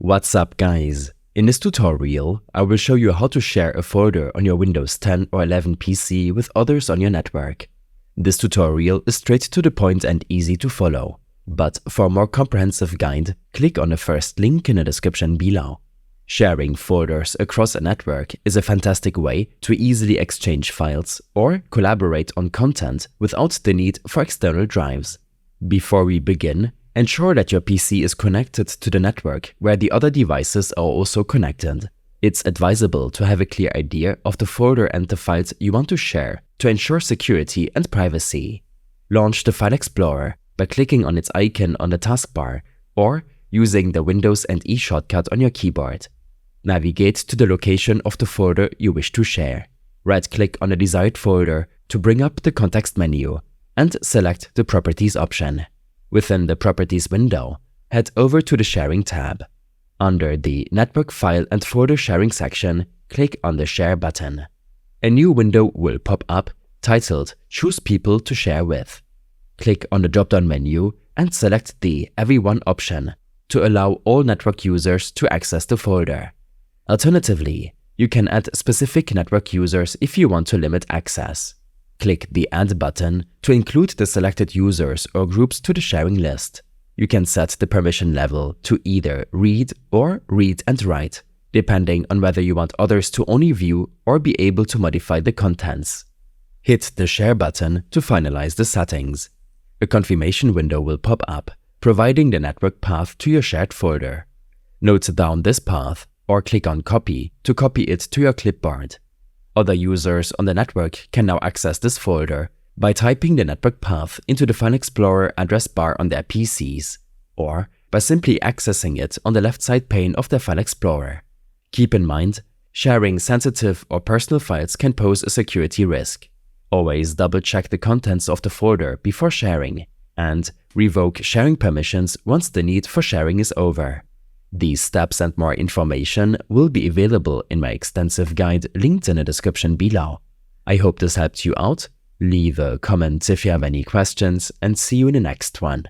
What's up guys? In this tutorial, I will show you how to share a folder on your Windows 10 or 11 PC with others on your network. This tutorial is straight to the point and easy to follow, but for a more comprehensive guide, click on the first link in the description below. Sharing folders across a network is a fantastic way to easily exchange files or collaborate on content without the need for external drives. Before we begin, ensure that your PC is connected to the network where the other devices are also connected. It's advisable to have a clear idea of the folder and the files you want to share to ensure security and privacy. Launch the File Explorer by clicking on its icon on the taskbar or using the Windows and E shortcut on your keyboard. Navigate to the location of the folder you wish to share. Right-click on the desired folder to bring up the context menu and select the Properties option. Within the Properties window, head over to the Sharing tab. Under the Network File and Folder Sharing section, click on the Share button. A new window will pop up titled Choose People to Share With. Click on the drop-down menu and select the Everyone option to allow all network users to access the folder. Alternatively, you can add specific network users if you want to limit access. Click the Add button to include the selected users or groups to the sharing list. You can set the permission level to either read or read and write, depending on whether you want others to only view or be able to modify the contents. Hit the Share button to finalize the settings. A confirmation window will pop up, providing the network path to your shared folder. Note down this path or click on Copy to copy it to your clipboard. Other users on the network can now access this folder by typing the network path into the File Explorer address bar on their PCs, or by simply accessing it on the left side pane of their File Explorer. Keep in mind, sharing sensitive or personal files can pose a security risk. Always double-check the contents of the folder before sharing, and revoke sharing permissions once the need for sharing is over. These steps and more information will be available in my extensive guide linked in the description below. I hope this helped you out. Leave a comment if you have any questions and see you in the next one.